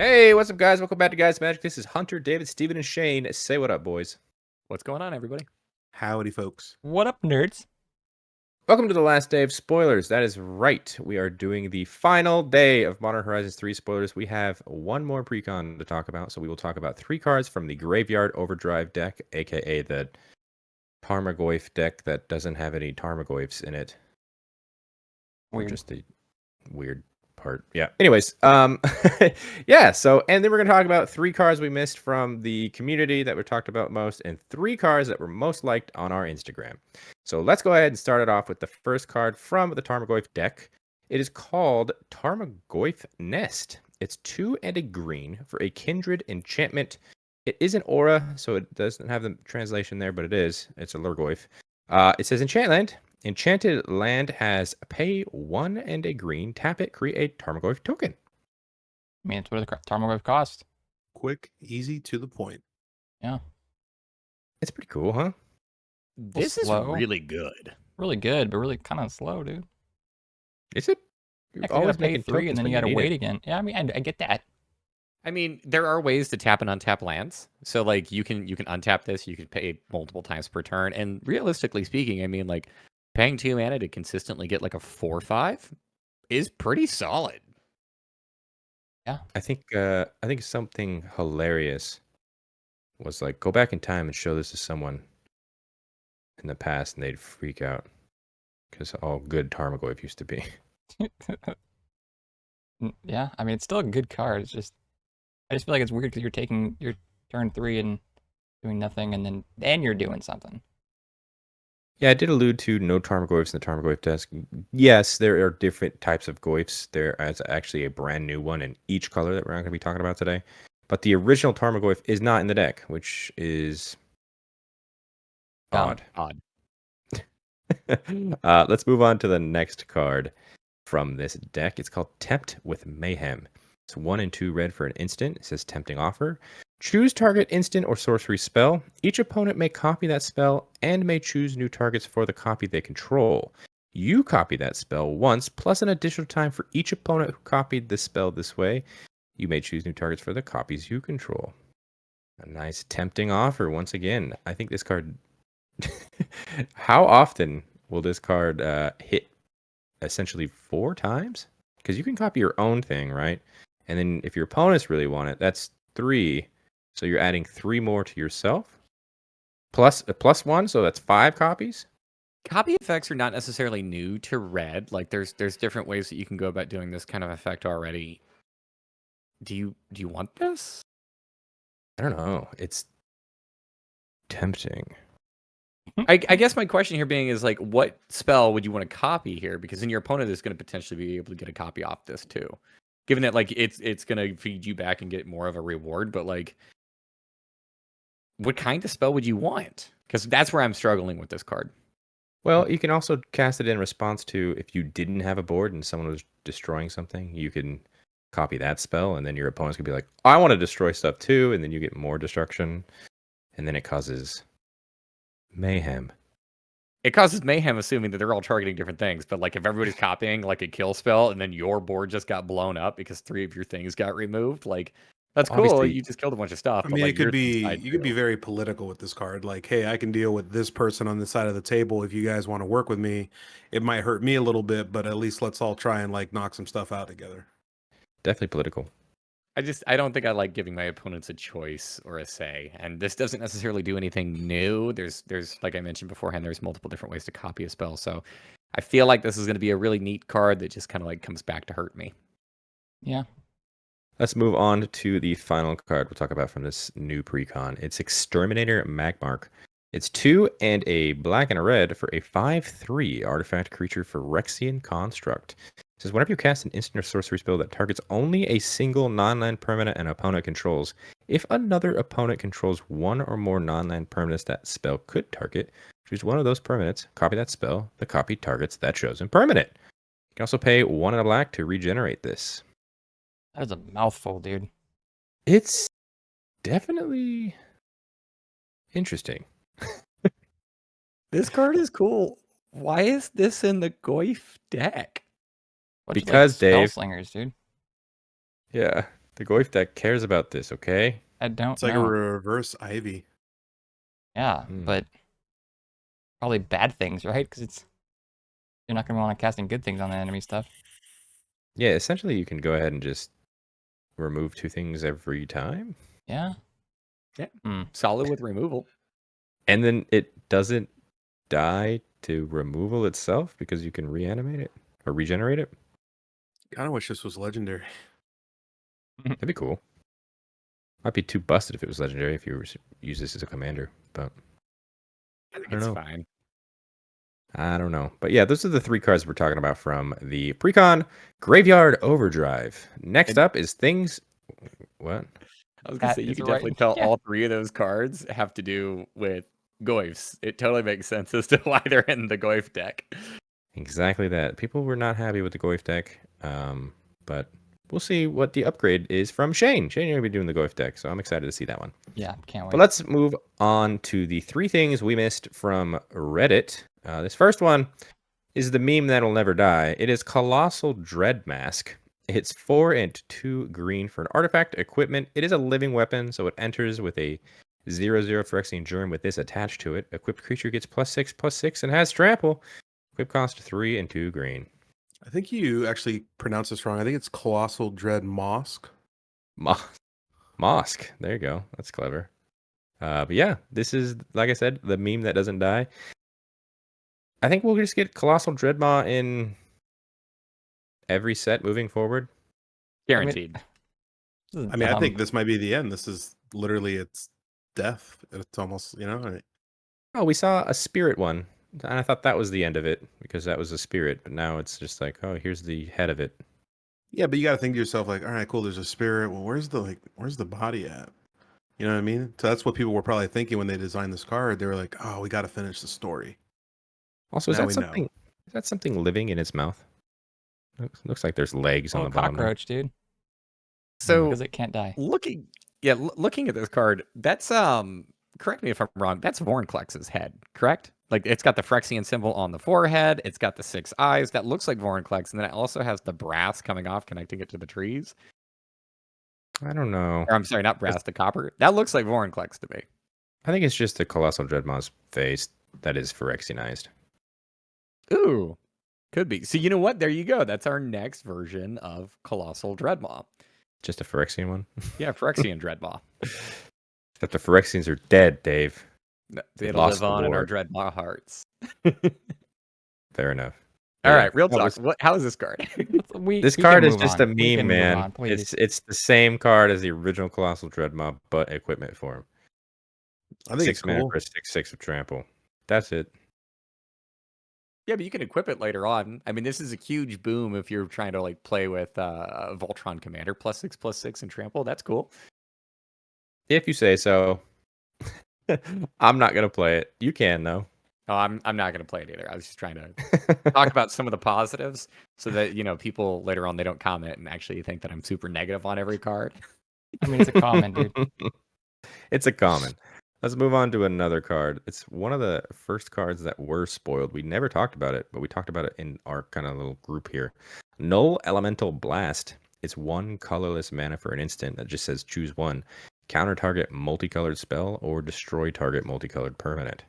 Hey, what's up, guys? Welcome back to Guys Magic. This is Hunter, David, Steven, and Shane. Say what up, boys. What's going on, everybody? Howdy, folks. What up, nerds? Welcome to the last day of spoilers. That is right. We are doing the final day of Modern Horizons 3 spoilers. We have one more precon to talk about, so we will talk about 3 cards from the Graveyard Overdrive deck, aka the Tarmogoyf deck that doesn't have any Tarmogoyfs in it. Weird. Or just the weird part. Yeah. Anyways, yeah, so and then we're gonna talk about 3 cards we missed from the community that were talked about most, and 3 cards that were most liked on our Instagram. So let's go ahead and start it off with the first card from the Tarmogoyf deck. It is called Tarmogoyf Nest. It's 2 and a green for a kindred enchantment. It is an aura, so it doesn't have the translation there, but it is. It's a Lurgoyf. It says enchantment. Enchanted land has pay 1 and a green. Tap it, create a Tarmogoyf token. I mean, it's what the Tarmogoyf cost. Quick, easy, to the point. Yeah. It's pretty cool, huh? This is slow. really good. Really good, but really kind of slow, dude. Is it? You're You're always always pay making 3 and tokens then when you gotta need wait it. again. Yeah, I mean, I get that. I mean, there are ways to tap and untap lands. So like you can untap this, you can pay multiple times per turn. And realistically speaking, I mean like paying 2 mana to consistently get like a 4/5 is pretty solid. Yeah. I think something hilarious was like go back in time and show this to someone in the past and they'd freak out because all good Tarmogoyf used to be. Yeah, I mean, it's still a good card. It's just, I just feel like it's weird because you're taking your turn 3 and doing nothing, and then you're doing something. Yeah, I did allude to no Tarmogoyfs in the Tarmogoyf desk. Yes, there are different types of Goyfs. There is actually a brand new one in each color that we're not going to be talking about today. But the original Tarmogoyf is not in the deck, which is Dumb. odd. Let's move on to the next card from this deck. It's called Tempt with Mayhem. It's 1 and 2 red for an instant. It says Tempting Offer. Choose target instant or sorcery spell. Each opponent may copy that spell and may choose new targets for the copy they control. You copy that spell once, plus an additional time for each opponent who copied the spell this way. You may choose new targets for the copies you control. A nice tempting offer once again. I think this card... How often will this card hit essentially 4 times? Because you can copy your own thing, right? And then if your opponents really want it, that's 3. So you're adding 3 more to yourself. Plus 1, so that's 5 copies. Copy effects are not necessarily new to red. Like there's different ways that you can go about doing this kind of effect already. Do you want this? I don't know. It's tempting. I guess my question here being is like, what spell would you want to copy here? Because then your opponent is going to potentially be able to get a copy off this too, given that like it's going to feed you back and get more of a reward. But like, what kind of spell would you want? Because that's where I'm struggling with this card. Well, you can also cast it in response to if you didn't have a board and someone was destroying something, you can copy that spell, and then your opponents could be like, I want to destroy stuff too, and then you get more destruction, and then it causes mayhem. It causes mayhem, assuming that they're all targeting different things. But like, if everybody's copying like a kill spell, and then your board just got blown up because 3 of your things got removed, like that's cool. Obviously- You just killed a bunch of stuff. I but, mean, like, it could your things be died you could be too. very political with this card. Like, hey, I can deal with this person on this side of the table. If you guys want to work with me, it might hurt me a little bit, but at least let's all try and like knock some stuff out together. Definitely political. I don't think I like giving my opponents a choice or a say. And this doesn't necessarily do anything new. There's like I mentioned beforehand, there's multiple different ways to copy a spell. So I feel like this is going to be a really neat card that just kind of like comes back to hurt me. Yeah. Let's move on to the final card we'll talk about from this new precon. It's Exterminator Magmarch. It's 2 and a black and a red for a 5/3 artifact creature for Phyrexian Construct. It says whenever you cast an instant or sorcery spell that targets only a single non-land permanent an opponent controls, if another opponent controls 1 or more non-land permanents that spell could target, choose one of those permanents, copy that spell, the copy targets that chosen permanent. You can also pay 1 and a black to regenerate this. That is a mouthful, dude. It's definitely interesting. This card is cool. Why is this in the Goyf deck? Bunch of, Because, spell Dave- slingers, dude. Yeah. The Goyf deck cares about this, okay? I don't It's like know. a reverse Ivy. Yeah, Hmm. but probably bad things, right? Because you're not gonna want to casting good things on the enemy stuff. Yeah, essentially you can go ahead and just remove 2 things every time. Yeah. Yeah. Hmm. Solid with removal. And then it doesn't die to removal itself because you can reanimate it or regenerate it. Kind of wish this was legendary. That'd be cool. Might be too busted if it was legendary if you use this as a commander, but I think I don't it's know. fine. I don't know. But yeah, those are the 3 cards we're talking about from the Precon Graveyard Overdrive. Next And- up is things. What? I was gonna That say you is could right. definitely tell Yeah. all 3 of those cards have to do with Goyfs. It totally makes sense as to why they're in the Goyf deck. Exactly that. People were not happy with the Goyf deck, but we'll see what the upgrade is from Shane. Shane, you're going to be doing the Goyf deck, so I'm excited to see that one. Yeah, can't But wait. let's move on to the 3 things we missed from Reddit. This first one is the meme that'll never die. It is Colossal Dreadmast. It's 4 and 2 green for an artifact equipment. It is a living weapon, so it enters with a 0/0 Phyrexian Germ with this attached to it. Equipped creature gets +6/+6 and has trample. Equip cost 3 and 2 green. I think you actually pronounced this wrong. I think it's Colossal Dreadmast. Mosque. There you go. That's clever. But yeah, this is, like I said, the meme that doesn't die. I think we'll just get Colossal Dreadmaw in every set moving forward. Guaranteed. This is I mean, I dumb. think this might be the end. This is literally its death. It's almost, Oh, we saw a spirit one. And I thought that was the end of it because that was a spirit. But now it's just like, oh, here's the head of it. Yeah, but you got to think to yourself like, all right, cool. There's a spirit. Well, where's the body at? You know what I mean? So that's what people were probably thinking when they designed this card. They were like, oh, we got to finish the story. Also, is Now that we know. something? Is that something living in its mouth? Looks like there's legs on Oh, the bottom. There. cockroach, dude. So Because it can't die. looking at this card, that's correct me if I'm wrong, that's Vorinclex's head, correct? Like it's got the Phyrexian symbol on the forehead, it's got the 6 eyes, that looks like Vorinclex, and then it also has the brass coming off connecting it to the trees. I don't know. Or I'm sorry, not brass, the copper. That looks like Vorinclex to me. I think it's just the Colossal Dreadmaw's face that is Phyrexianized. Ooh. Could be. So you know what? There you go. That's our next version of Colossal Dreadmaw. Just a Phyrexian one. Yeah, Phyrexian Dreadmaw. Except the Phyrexians are dead, Dave. They It'll lost live the on in our war. Dreadmaw hearts. Fair enough. All Yeah, right, real that talk. was- How is this card? This We card can is move just on. a We meme, can move man. on, please. It's the same card as the original Colossal Dreadmaw, but equipment form. I think 6 it's mana cool. for 6/6 of trample. That's it. Yeah, but you can equip it later on. I mean, this is a huge boom if you're trying to like play with Voltron Commander +6/6 and trample. That's cool. If you say so. I'm not gonna play it. You can though. Oh, I'm not gonna play it either. I was just trying to talk about some of the positives so that people later on they don't comment and actually think that I'm super negative on every card. I mean, it's a common, dude. It's a common. Let's move on to another card. It's one of the first cards that were spoiled. We never talked about it, but we talked about it in our kind of little group here. Null Elemental Blast. It's 1 colorless mana for an instant that just says choose 1. Counter target multicolored spell or destroy target multicolored permanent.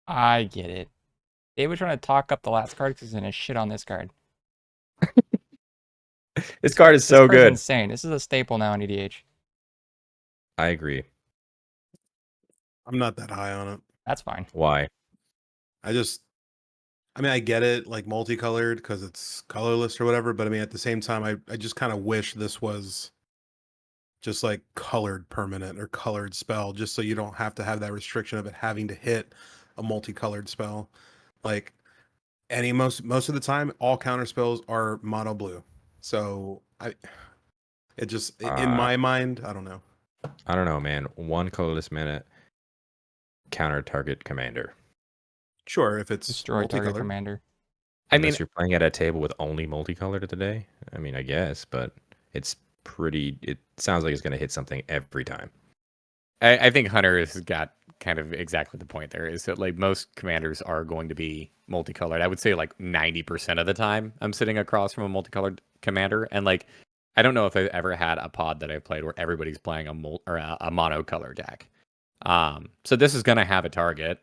I get it. They were trying to talk up the last card because he's gonna shit on this card. This card is This so card's good. insane. This is a staple now in EDH. I agree. I'm not that high on it. That's fine. Why? I mean, I get it, like multicolored because it's colorless or whatever. But I mean, at the same time, I just kind of wish this was just like colored permanent or colored spell, just so you don't have to have that restriction of it having to hit a multicolored spell. Like most of the time, all counter spells are mono blue. So in my mind, I don't know. I don't know, man. 1 colorless mana counter target commander. Sure, if it's Destroy target multicolored. commander. I mean, Unless you're playing at a table with only multicolored today. I mean, I guess, but it's pretty. It sounds like it's going to hit something every time. I think Hunter has got kind of exactly the point there is that like most commanders are going to be multicolored. I would say like 90% of the time I'm sitting across from a multicolored commander. And like I don't know if I've ever had a pod that I played where everybody's playing a monocolor deck. So this is gonna have a target.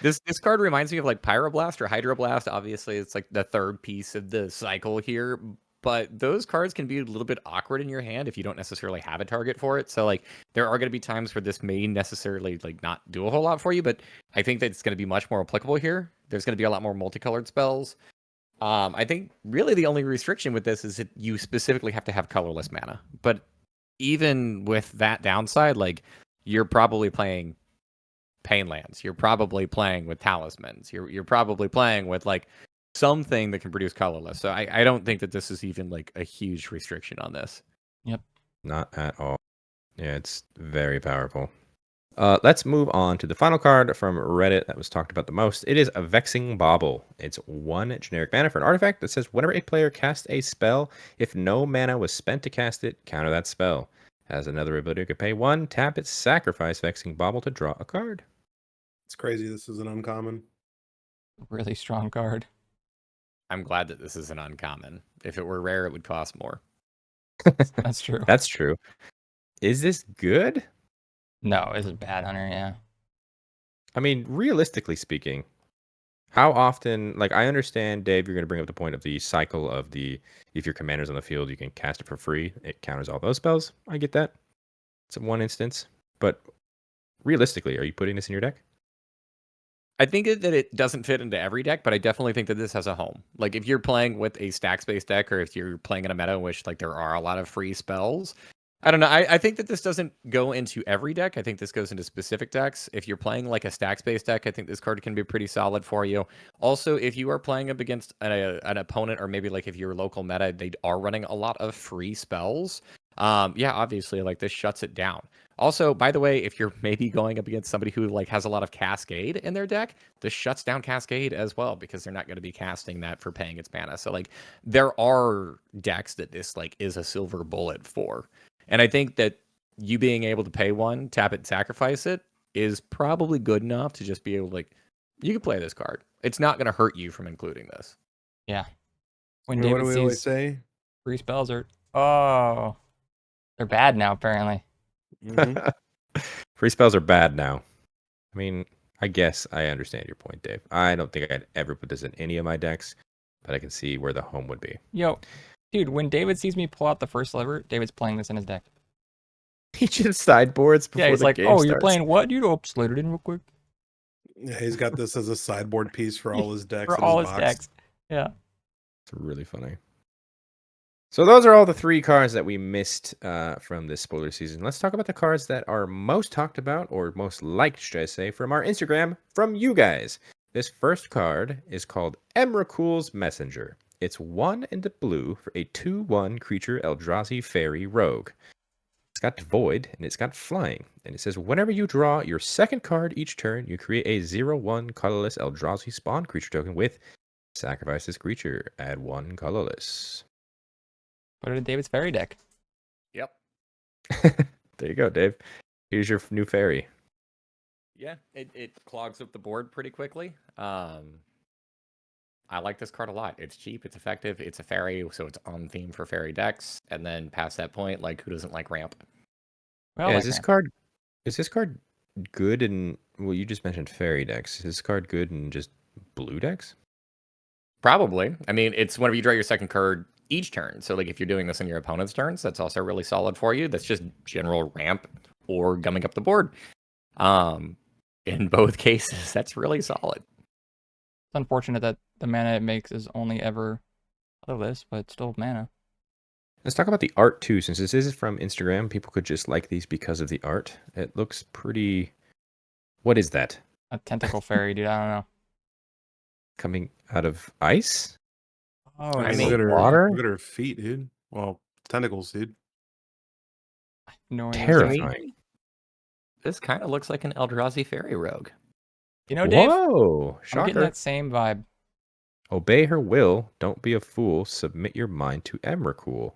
This card reminds me of like Pyroblast or Hydroblast. Obviously, it's like the third piece of the cycle here. But those cards can be a little bit awkward in your hand if you don't necessarily have a target for it. So like there are going to be times where this may necessarily like not do a whole lot for you, but I think that it's going to be much more applicable here. There's going to be a lot more multicolored spells. I think really the only restriction with this is that you specifically have to have colorless mana. But even with that downside, like you're probably playing pain lands. You're probably playing with talismans. You're probably playing with like something that can produce colorless. So I don't think that this is even like a huge restriction on this. Yep. Not at all. Yeah, it's very powerful. Let's move on to the final card from Reddit that was talked about the most. It is a Vexing Bauble. It's 1 generic mana for an artifact that says whenever a player casts a spell, if no mana was spent to cast it, counter that spell. Has another ability you could pay 1, tap it, sacrifice Vexing Bauble to draw a card. It's crazy. This is an uncommon. Really strong card. I'm glad that this is an uncommon. If it were rare, it would cost more. That's true. That's true. Is this good? No, this is bad, Hunter. Yeah. I mean, realistically speaking, how often, like, I understand, Dave, you're going to bring up the point of the cycle of if your commander's on the field, you can cast it for free. It counters all those spells. I get that. It's one instance. But realistically, are you putting this in your deck? I think that it doesn't fit into every deck, but I definitely think that this has a home. Like if you're playing with a stacks-based deck, or if you're playing in a meta in which like there are a lot of free spells, I don't know. I think that this doesn't go into every deck. I think this goes into specific decks. If you're playing like a stacks-based deck, I think this card can be pretty solid for you. Also, if you are playing up against an opponent, or maybe like if you're local meta, they are running a lot of free spells. Yeah, obviously, like this shuts it down. Also, by the way, if you're maybe going up against somebody who like has a lot of Cascade in their deck, this shuts down Cascade as well because they're not going to be casting that for paying its mana. So like there are decks that this like is a silver bullet for. And I think that you being able to pay 1, tap it, sacrifice it is probably good enough to just be able to like you can play this card. It's not going to hurt you from including this. Yeah. When What David do we always sees say? free spells are they're bad now apparently. Mhm. Free spells are bad now. I mean, I guess I understand your point, Dave. I don't think I'd ever put this in any of my decks, but I can see where the home would be. Yo, dude, when David sees me pull out the first lever, David's playing this in his deck. He just sideboards before Yeah, he's the like, game "Oh, starts. you're playing what, dude? Oh, slid it in real quick Yeah, he's got this as a sideboard piece for all his decks for in all his his box. decks." Yeah. It's really funny. So those are all the 3 cards that we missed from this spoiler season. Let's talk about the cards that are most talked about, or most liked, should I say, from our Instagram, from you guys. This first card is called Emrakul's Messenger. It's 1 in the blue for a 2/1 creature Eldrazi Fairy Rogue. It's got Void, and it's got Flying. And it says, whenever you draw your second card each turn, you create a 0/1 colorless Eldrazi spawn creature token with sacrifice this creature, add 1 colorless. Put it in David's fairy deck. Yep. There you go, Dave. Here's your new fairy. Yeah, it clogs up the board pretty quickly. I like this card a lot. It's cheap, it's effective, it's a fairy, so it's on theme for fairy decks. And then past that point, like who doesn't like ramp? Well, Yeah, like is this card good in, well, you just mentioned fairy decks. Is this card good in just blue decks? Probably. I mean, it's whenever you draw your second card each turn. So like if you're doing this on your opponent's turns, that's also really solid for you. That's just general ramp or gumming up the board. In both cases, that's really solid. It's unfortunate that the mana it makes is only ever colorless, but still mana. Let's talk about the art too. Since this is from Instagram, people could just like these because of the art. It looks pretty. What is that? A tentacle fairy, dude. I don't know. Coming out of ice? Oh, I I mean, mean, look at her water? Look at her feet, dude. Well, tentacles, dude. no idea. Terrifying. This kind of looks like an Eldrazi fairy rogue. You know, Dave, Whoa! I'm getting Shocker. that same vibe. Obey her will. Don't be a fool. Submit your mind to Emrakul.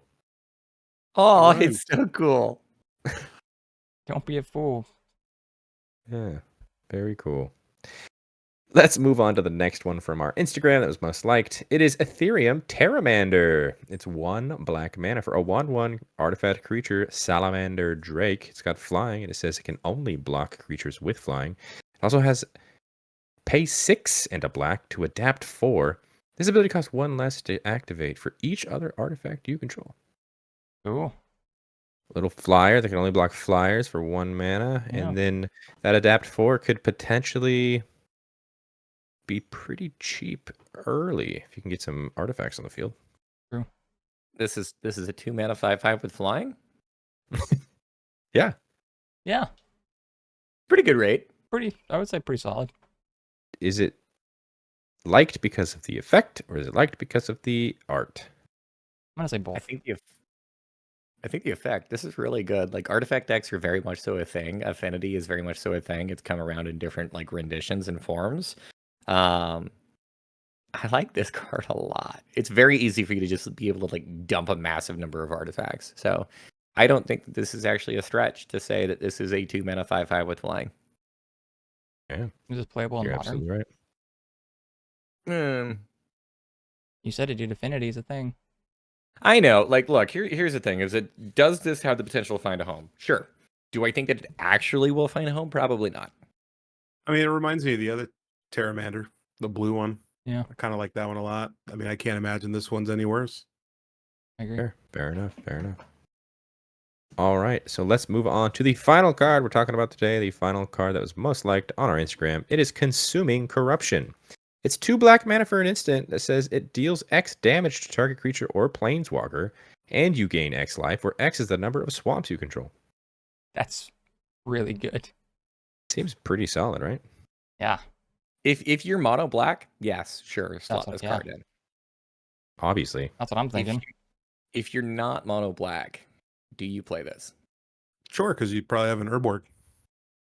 Oh, Right. it's so cool. Don't be a fool. Yeah, very cool. Let's move on to the next one from our Instagram that was most liked. It is Etherium Pteramander. It's 1 black mana for a 1/1 artifact creature, Salamander Drake. It's got flying, and it says it can only block creatures with flying. It also has pay 6 and a black to adapt 4. This ability costs 1 less to activate for each other artifact you control. Cool. Little flyer that can only block flyers for 1 mana, Yeah. and then that adapt 4 could potentially be pretty cheap early if you can get some artifacts on the field. True. This is a 2 mana 5/5 with flying. Yeah. Yeah. Pretty good rate. I would say pretty solid. Is it liked because of the effect, or is it liked because of the art? I'm gonna say both. I think the effect. This is really good. Like artifact decks are very much so a thing. Affinity is very much so a thing. It's come around in different like renditions and forms. I like this card a lot. It's very easy for you to just be able to like dump a massive number of artifacts. So I don't think that this is actually a stretch to say that this is a 2 mana 5/5 with flying. Yeah, Is this playable in you're modern? absolutely right. You said it, dude. Affinity is a thing. I know. Like, look, here's the thing: is it does this have the potential to find a home? Sure. Do I think that it actually will find a home? Probably not. I mean, it reminds me of the other Pteramander, the blue one. Yeah. I kind of like that one a lot. I mean, I can't imagine this one's any worse. I agree. Fair enough. All right, so let's move on to the final card we're talking about today. The final card that was most liked on our Instagram. It is Consuming Corruption. It's 2 black mana for an instant that says it deals X damage to target creature or planeswalker, and you gain X life, where X is the number of swamps you control. That's really good. Seems pretty solid, right? Yeah. If you're mono black, yes, sure, slot what- this yeah. card in. Obviously. That's what I'm thinking. If you're not mono black, do you play this? Sure, because you probably have an Urborg.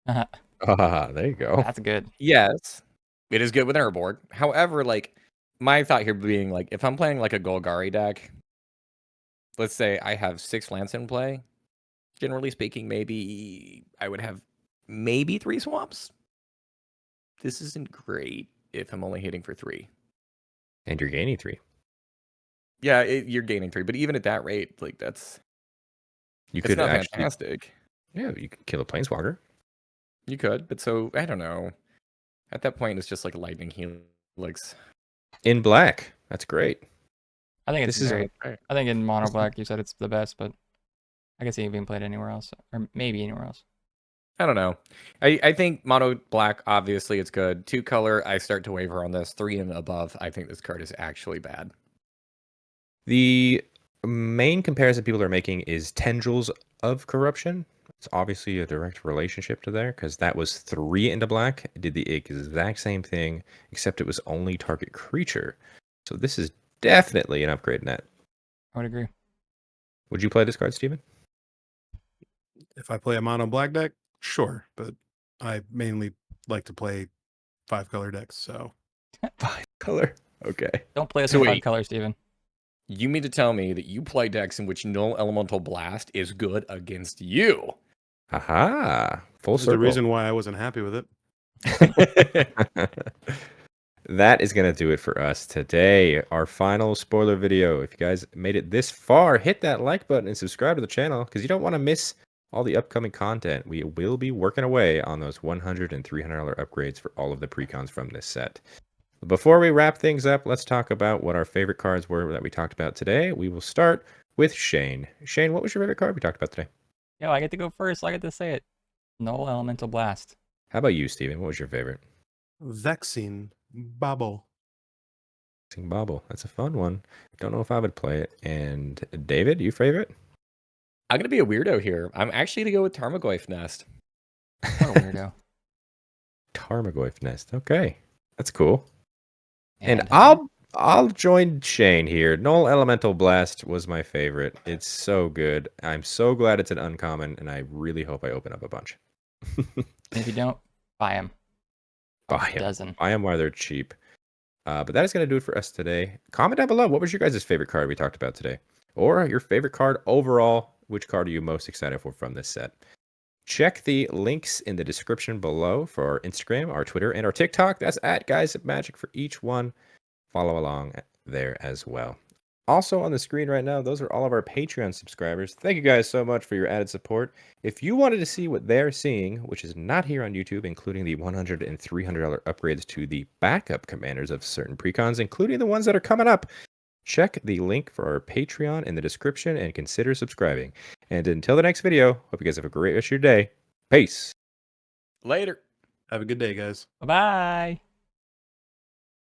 There you go. That's good. Yes, it is good with Urborg. However, like my thought here being like, if I'm playing like a Golgari deck, let's say I have 6 lands in play. Generally speaking, maybe I would have maybe 3 swamps. This isn't great if I'm only hitting for 3. And you're gaining 3. Yeah, you're gaining 3, but even at that rate, like it's Could not actually, fantastic. yeah, you could kill a planeswalker. You could, but so I don't know. At that point, it's just like lightning helix. In black. That's great. I think it's This is- great. I think in mono black you said it's the best, but I can see it being played anywhere else, or maybe anywhere else. I don't know. I think mono black, obviously, it's good. 2 color, I start to waver on this. 3 and above, I think this card is actually bad. The main comparison people are making is Tendrils of Corruption. It's obviously a direct relationship to there because that was 3 into black. It did the exact same thing, except it was only target creature. So this is definitely an upgrade in that. I would agree. Would you play this card, Steven? If I play a mono black deck, sure, but I mainly like to play 5-color decks. So 5 color. Okay. Don't play us So in 5 wait. color, Steven. You mean to tell me that you play decks in which Null Elemental Blast is good against you? Aha. Full this is the circle. reason why I wasn't happy with it. That is going to do it for us today. Our final spoiler video. If you guys made it this far, hit that like button and subscribe to the channel because you don't want to miss all the upcoming content. We will be working away on those $100 and $300 upgrades for all of the precons from this set. Before we wrap things up, let's talk about what our favorite cards were that we talked about today. We will start with Shane. Shane, what was your favorite card we talked about today? Yo, I get to go first. I get to say it. Null Elemental Blast. How about you, Steven? What was your favorite? Vexing Bauble. Vexing Bauble. That's a fun one. Don't know if I would play it. And David, you favorite? I'm going to be a weirdo here. I'm actually going to go with Tarmogoyf Nest. What a weirdo. Tarmogoyf Nest. Okay. That's cool. And uh, I'll join Shane here. Null Elemental Blast was my favorite. It's so good. I'm so glad it's an uncommon, and I really hope I open up a bunch. if you don't, buy them. Buy 'em. Dozen. Buy them while they're cheap. But that is going to do it for us today. Comment down below. What was your guys' favorite card we talked about today? Or your favorite card overall? Which card are you most excited for from this set? Check the links in the description below for our Instagram, our Twitter, and our TikTok. That's at Guys of Magic for each one. Follow along there as well. Also on the screen right now, those are all of our Patreon subscribers. Thank you guys so much for your added support. If you wanted to see what they're seeing, which is not here on YouTube, including the $100 and $300 upgrades to the backup commanders of certain precons, including the ones that are coming up, check the link for our Patreon in the description and consider subscribing. And until the next video, hope you guys have a great rest of your day. Peace. Later. Have a good day, guys. Bye-bye.